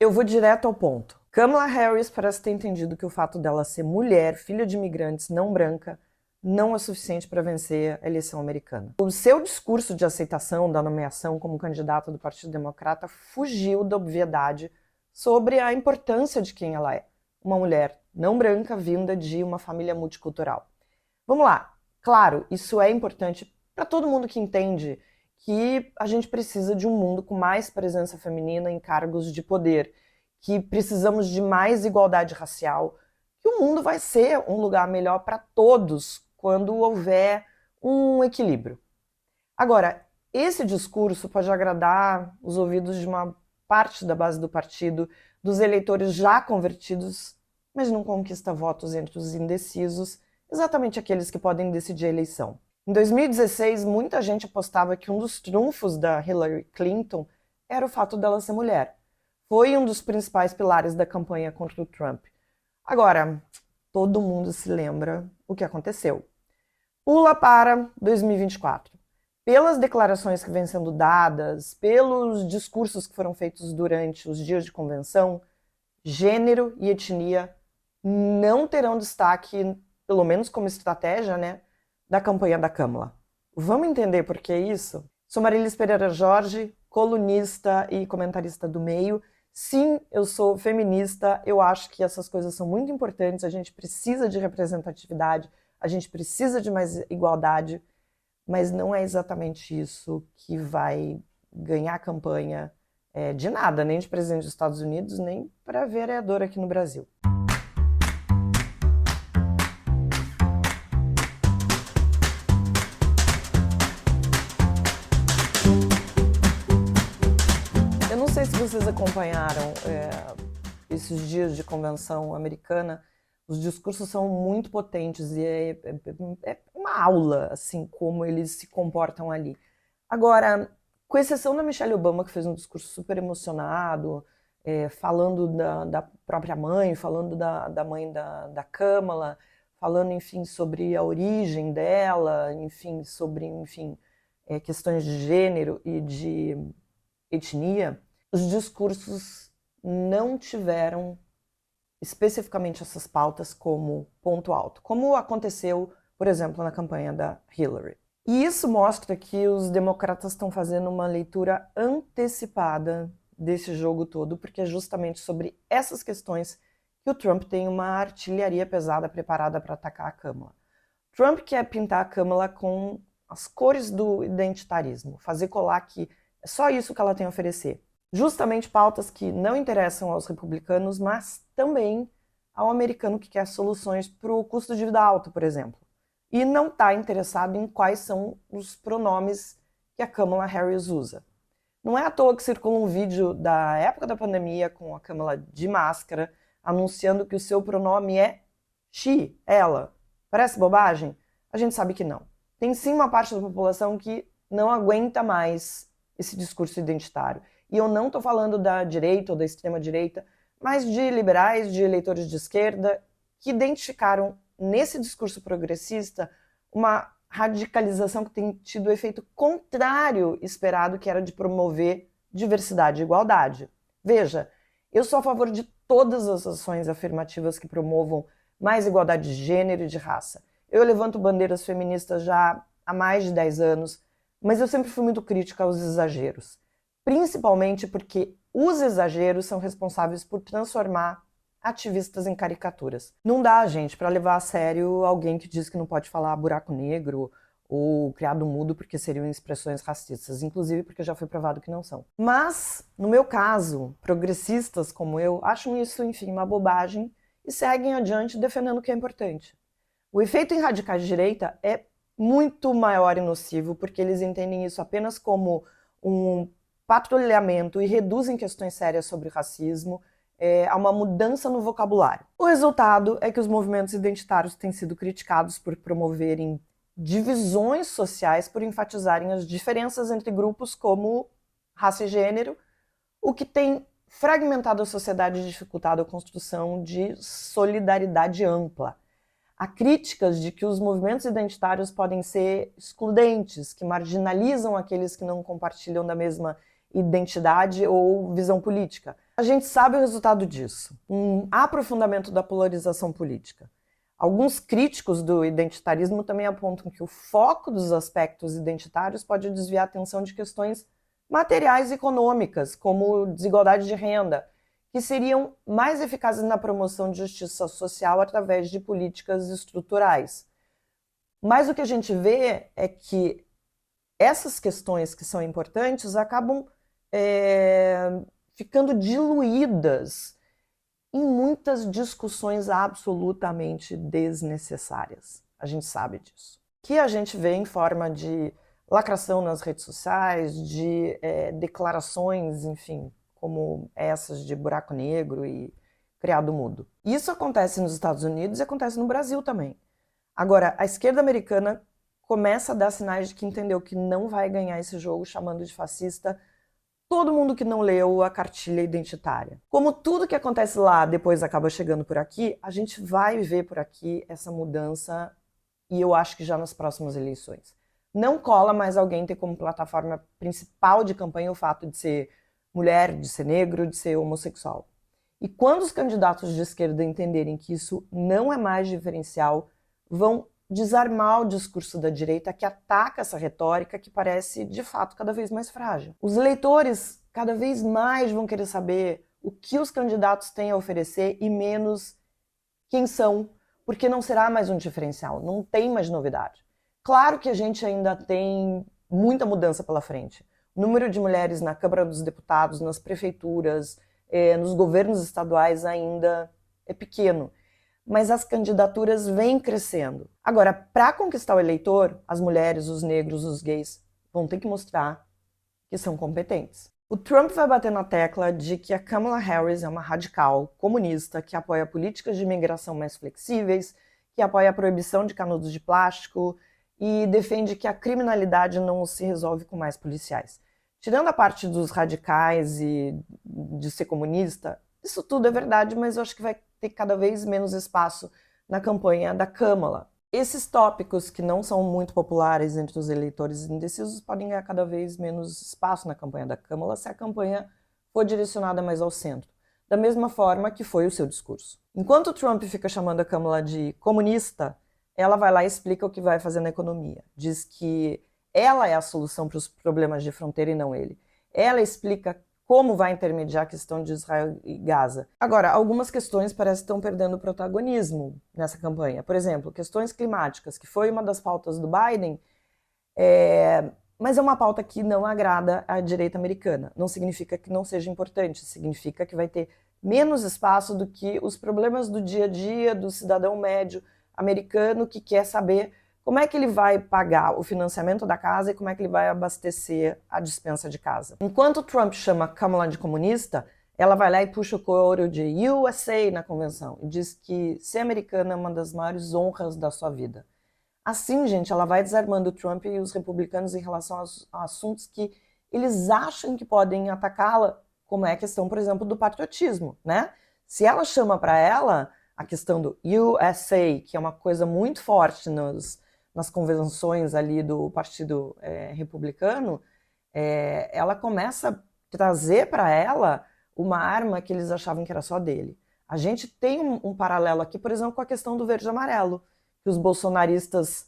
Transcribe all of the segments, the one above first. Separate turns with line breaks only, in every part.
Eu vou direto ao ponto. Kamala Harris parece ter entendido que o fato dela ser mulher, filha de imigrantes, não branca, não é suficiente para vencer a eleição americana. O seu discurso de aceitação da nomeação como candidata do Partido Democrata fugiu da obviedade sobre a importância de quem ela é. Uma mulher não branca vinda de uma família multicultural. Vamos lá. Claro, isso é importante para todo mundo que entende que a gente precisa de um mundo com mais presença feminina em cargos de poder, que precisamos de mais igualdade racial, que o mundo vai ser um lugar melhor para todos quando houver um equilíbrio. Agora, esse discurso pode agradar os ouvidos de uma parte da base do partido, dos eleitores já convertidos, mas não conquista votos entre os indecisos, exatamente aqueles que podem decidir a eleição. Em 2016, muita gente apostava que um dos trunfos da Hillary Clinton era o fato dela ser mulher. Foi um dos principais pilares da campanha contra o Trump. Agora, todo mundo se lembra o que aconteceu. Pula para 2024. Pelas declarações que vêm sendo dadas, pelos discursos que foram feitos durante os dias de convenção, gênero e etnia não terão destaque, pelo menos como estratégia, da campanha da Kamala. Vamos entender por que isso? Sou Marilis Pereira Jorge, colunista e comentarista do Meio. Sim, eu sou feminista, eu acho que essas coisas são muito importantes, a gente precisa de representatividade, a gente precisa de mais igualdade, mas não é exatamente isso que vai ganhar a campanha de nada, nem de presidente dos Estados Unidos, nem para vereador aqui no Brasil. Eu não sei se vocês acompanharam esses dias de convenção americana. Os discursos são muito potentes e é uma aula, assim, como eles se comportam ali. Agora, com exceção da Michelle Obama, que fez um discurso super emocionado, falando da própria mãe, falando da mãe da Kamala, falando, enfim, sobre a origem dela, enfim, sobre, questões de gênero e de etnia, os discursos não tiveram especificamente essas pautas como ponto alto, como aconteceu, por exemplo, na campanha da Hillary. E isso mostra que os democratas estão fazendo uma leitura antecipada desse jogo todo, porque é justamente sobre essas questões que o Trump tem uma artilharia pesada preparada para atacar a Kamala. Trump quer pintar a Kamala com as cores do identitarismo, fazer colar que é só isso que ela tem a oferecer. Justamente pautas que não interessam aos republicanos, mas também ao americano que quer soluções para o custo de vida alto, por exemplo. E não está interessado em quais são os pronomes que a Kamala Harris usa. Não é à toa que circula um vídeo da época da pandemia com a Kamala de máscara, anunciando que o seu pronome é she, ela. Parece bobagem? A gente sabe que não. Tem sim uma parte da população que não aguenta mais esse discurso identitário. E eu não estou falando da direita ou da extrema-direita, mas de liberais, de eleitores de esquerda, que identificaram nesse discurso progressista uma radicalização que tem tido o efeito contrário esperado, que era de promover diversidade e igualdade. Veja, eu sou a favor de todas as ações afirmativas que promovam mais igualdade de gênero e de raça. Eu levanto bandeiras feministas já há mais de 10 anos, mas eu sempre fui muito crítica aos exageros. Principalmente porque os exageros são responsáveis por transformar ativistas em caricaturas. Não dá, gente, para levar a sério alguém que diz que não pode falar buraco negro ou criado mudo porque seriam expressões racistas, inclusive porque já foi provado que não são. Mas, no meu caso, progressistas como eu acham isso, enfim, uma bobagem e seguem adiante defendendo o que é importante. O efeito em radicais de direita é muito maior e nocivo porque eles entendem isso apenas como um patrulhamento e reduzem questões sérias sobre racismo a uma mudança no vocabulário. O resultado é que os movimentos identitários têm sido criticados por promoverem divisões sociais, por enfatizarem as diferenças entre grupos como raça e gênero, o que tem fragmentado a sociedade e dificultado a construção de solidariedade ampla. Há críticas de que os movimentos identitários podem ser excludentes, que marginalizam aqueles que não compartilham da mesma identidade ou visão política. A gente sabe o resultado disso, um aprofundamento da polarização política. Alguns críticos do identitarismo também apontam que o foco dos aspectos identitários pode desviar a atenção de questões materiais e econômicas, como desigualdade de renda, que seriam mais eficazes na promoção de justiça social através de políticas estruturais. Mas o que a gente vê é que essas questões que são importantes acabam ficando diluídas em muitas discussões absolutamente desnecessárias. A gente sabe disso. Que a gente vê em forma de lacração nas redes sociais, de declarações, enfim, como essas de buraco negro e criado mudo. Isso acontece nos Estados Unidos e acontece no Brasil também. Agora, a esquerda americana começa a dar sinais de que entendeu que não vai ganhar esse jogo chamando de fascista todo mundo que não leu a cartilha identitária. Como tudo que acontece lá depois acaba chegando por aqui, a gente vai ver por aqui essa mudança e eu acho que já nas próximas eleições. Não cola mais alguém ter como plataforma principal de campanha o fato de ser mulher, de ser negro, de ser homossexual. E quando os candidatos de esquerda entenderem que isso não é mais diferencial, vão desarmar o discurso da direita que ataca essa retórica que parece, de fato, cada vez mais frágil. Os eleitores cada vez mais vão querer saber o que os candidatos têm a oferecer e menos quem são, porque não será mais um diferencial, não tem mais novidade. Claro que a gente ainda tem muita mudança pela frente. O número de mulheres na Câmara dos Deputados, nas prefeituras, nos governos estaduais ainda é pequeno. Mas as candidaturas vêm crescendo. Agora, para conquistar o eleitor, as mulheres, os negros, os gays vão ter que mostrar que são competentes. O Trump vai bater na tecla de que a Kamala Harris é uma radical comunista que apoia políticas de imigração mais flexíveis, que apoia a proibição de canudos de plástico e defende que a criminalidade não se resolve com mais policiais. Tirando a parte dos radicais e de ser comunista, isso tudo é verdade, mas eu acho que vai ter cada vez menos espaço na campanha da Kamala. Esses tópicos que não são muito populares entre os eleitores indecisos podem ganhar cada vez menos espaço na campanha da Kamala se a campanha for direcionada mais ao centro, da mesma forma que foi o seu discurso. Enquanto o Trump fica chamando a Kamala de comunista, ela vai lá e explica o que vai fazer na economia. Diz que ela é a solução para os problemas de fronteira e não ele. Ela explica como vai intermediar a questão de Israel e Gaza. Agora, algumas questões parecem que estão perdendo protagonismo nessa campanha. Por exemplo, questões climáticas, que foi uma das pautas do Biden, mas é uma pauta que não agrada à direita americana. Não significa que não seja importante, significa que vai ter menos espaço do que os problemas do dia a dia do cidadão médio americano que quer saber como é que ele vai pagar o financiamento da casa e como é que ele vai abastecer a despensa de casa. Enquanto Trump chama Kamala de comunista, ela vai lá e puxa o coro de USA na convenção e diz que ser americana é uma das maiores honras da sua vida. Assim, gente, ela vai desarmando o Trump e os republicanos em relação a assuntos que eles acham que podem atacá-la, como é a questão, por exemplo, do patriotismo, né? Se ela chama para ela a questão do USA, que é uma coisa muito forte nas convenções ali do Partido Republicano, ela começa a trazer para ela uma arma que eles achavam que era só dele. A gente tem um paralelo aqui, por exemplo, com a questão do verde e amarelo, que os bolsonaristas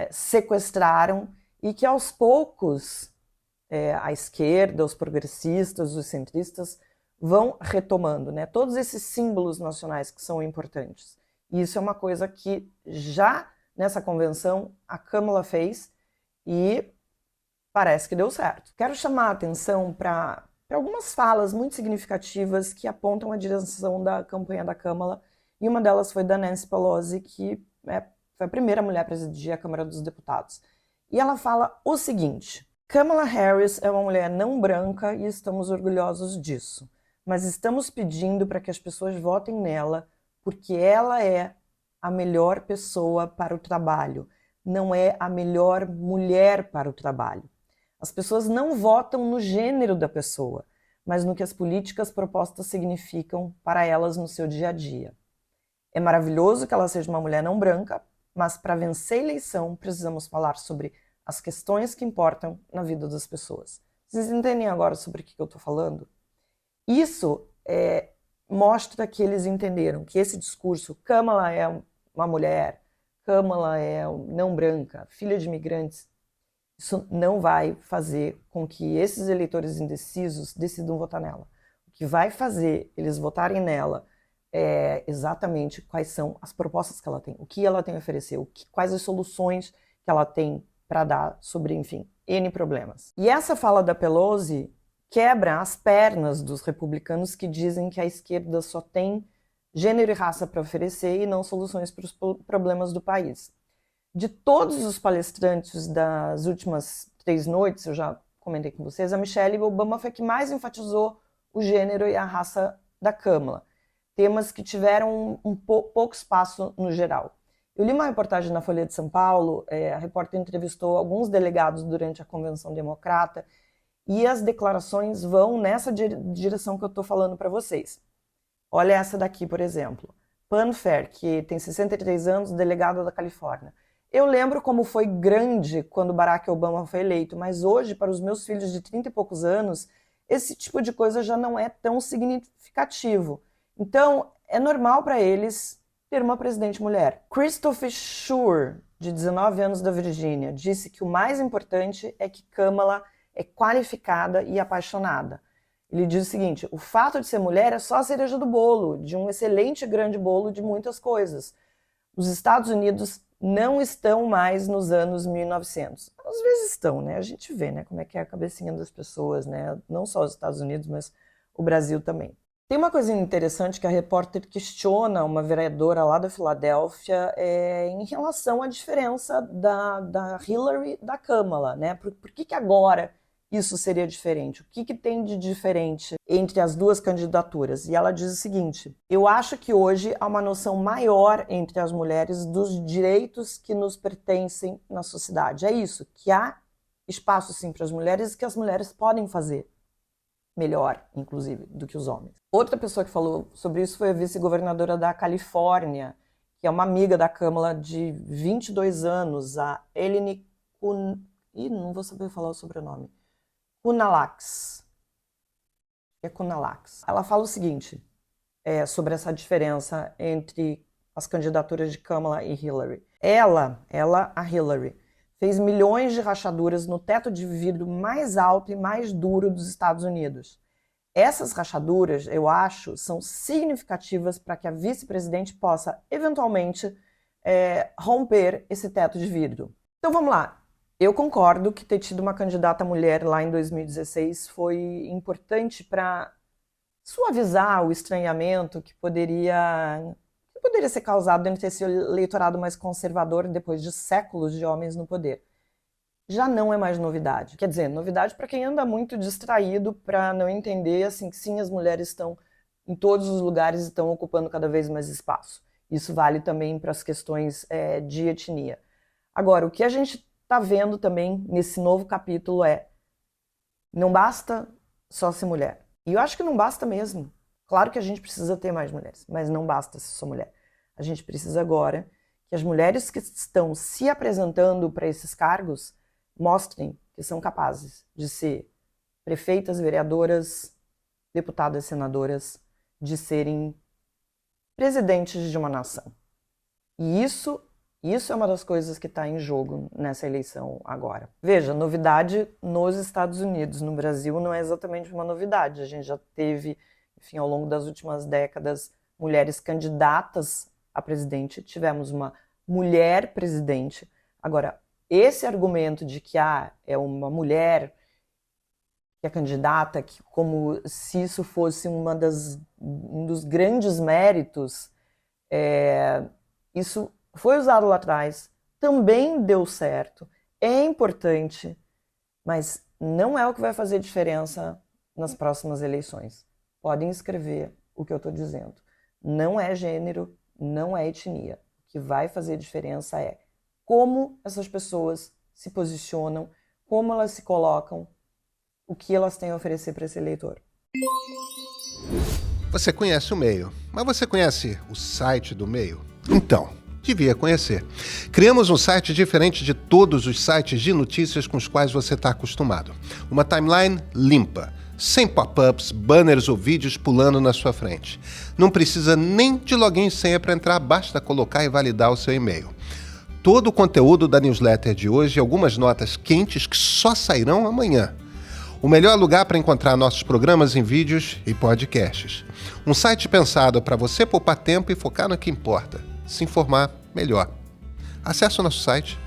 sequestraram e que aos poucos a esquerda, os progressistas, os centristas vão retomando, né? Todos esses símbolos nacionais que são importantes. E isso é uma coisa que já nessa convenção a Kamala fez e parece que deu certo. Quero chamar a atenção para algumas falas muito significativas que apontam a direção da campanha da Kamala, e uma delas foi da Nancy Pelosi, que foi a primeira mulher a presidir a Câmara dos Deputados. E ela fala o seguinte: Kamala Harris é uma mulher não branca e estamos orgulhosos disso, mas estamos pedindo para que as pessoas votem nela porque ela é a melhor pessoa para o trabalho, não é a melhor mulher para o trabalho. As pessoas não votam no gênero da pessoa, mas no que as políticas propostas significam para elas no seu dia a dia. É maravilhoso que ela seja uma mulher não branca, mas para vencer a eleição precisamos falar sobre as questões que importam na vida das pessoas. Vocês entendem agora sobre o que eu estou falando? Isso mostra que eles entenderam que esse discurso, Kamala é uma mulher, Kamala é não branca, filha de imigrantes, isso não vai fazer com que esses eleitores indecisos decidam votar nela. O que vai fazer eles votarem nela é exatamente quais são as propostas que ela tem, o que ela tem a oferecer, quais as soluções que ela tem para dar sobre, enfim, N problemas. E essa fala da Pelosi quebra as pernas dos republicanos que dizem que a esquerda só tem gênero e raça para oferecer e não soluções para os problemas do país. De todos os palestrantes das últimas 3 noites, eu já comentei com vocês, a Michelle Obama foi a que mais enfatizou o gênero e a raça da Kamala, temas que tiveram pouco espaço no geral. Eu li uma reportagem na Folha de São Paulo, a repórter entrevistou alguns delegados durante a Convenção Democrata, e as declarações vão nessa direção que eu estou falando para vocês. Olha essa daqui, por exemplo. Pan Fair, que tem 63 anos, delegada da Califórnia. Eu lembro como foi grande quando Barack Obama foi eleito, mas hoje, para os meus filhos de 30 e poucos anos, esse tipo de coisa já não é tão significativo. Então, é normal para eles ter uma presidente mulher. Christopher Schur, de 19 anos da Virgínia, disse que o mais importante é que Kamala é qualificada e apaixonada. Ele diz o seguinte: o fato de ser mulher é só a cereja do bolo, de um excelente grande bolo de muitas coisas. Os Estados Unidos não estão mais nos anos 1900. Às vezes estão, né? A gente vê, né, como é que é a cabecinha das pessoas, né? Não só os Estados Unidos, mas o Brasil também. Tem uma coisa interessante que a repórter questiona uma vereadora lá da Filadélfia em relação à diferença da Hillary e da Kamala, né? Por que agora isso seria diferente? O que tem de diferente entre as duas candidaturas? E ela diz o seguinte: eu acho que hoje há uma noção maior entre as mulheres dos direitos que nos pertencem na sociedade. É isso, que há espaço sim para as mulheres e que as mulheres podem fazer melhor, inclusive, do que os homens. Outra pessoa que falou sobre isso foi a vice-governadora da Califórnia, que é uma amiga da Kamala de 22 anos, a Eleni não vou saber falar o sobrenome. Kunalax. É Kunalax. Ela fala o seguinte sobre essa diferença entre as candidaturas de Kamala e Hillary. Ela, a Hillary, fez milhões de rachaduras no teto de vidro mais alto e mais duro dos Estados Unidos. Essas rachaduras, eu acho, são significativas para que a vice-presidente possa, eventualmente, romper esse teto de vidro. Então vamos lá. Eu concordo que ter tido uma candidata mulher lá em 2016 foi importante para suavizar o estranhamento que poderia ser causado entre esse eleitorado mais conservador depois de séculos de homens no poder. Já não é mais novidade. Quer dizer, novidade para quem anda muito distraído para não entender assim, que sim, as mulheres estão em todos os lugares e estão ocupando cada vez mais espaço. Isso vale também para as questões de etnia. Agora, o que a gente está vendo também nesse novo capítulo não basta só ser mulher. E eu acho que não basta mesmo. Claro que a gente precisa ter mais mulheres, mas não basta ser só mulher. A gente precisa agora que as mulheres que estão se apresentando para esses cargos mostrem que são capazes de ser prefeitas, vereadoras, deputadas, senadoras, de serem presidentes de uma nação. E isso é uma das coisas que está em jogo nessa eleição agora. Veja, novidade nos Estados Unidos. No Brasil não é exatamente uma novidade. A gente já teve, enfim, ao longo das últimas décadas, mulheres candidatas a presidente. Tivemos uma mulher presidente. Agora, esse argumento de que é uma mulher que é candidata, que como se isso fosse um dos grandes méritos, isso foi usado lá atrás, também deu certo, é importante, mas não é o que vai fazer diferença nas próximas eleições. Podem escrever o que eu estou dizendo. Não é gênero, não é etnia. O que vai fazer diferença é como essas pessoas se posicionam, como elas se colocam, o que elas têm a oferecer para esse eleitor.
Você conhece o Meio, mas você conhece o site do Meio? Então, devia conhecer. Criamos um site diferente de todos os sites de notícias com os quais você está acostumado. Uma timeline limpa, sem pop-ups, banners ou vídeos pulando na sua frente. Não precisa nem de login e senha para entrar, basta colocar e validar o seu e-mail. Todo o conteúdo da newsletter de hoje e algumas notas quentes que só sairão amanhã. O melhor lugar para encontrar nossos programas em vídeos e podcasts. Um site pensado para você poupar tempo e focar no que importa. Se informar melhor. Acesse o nosso site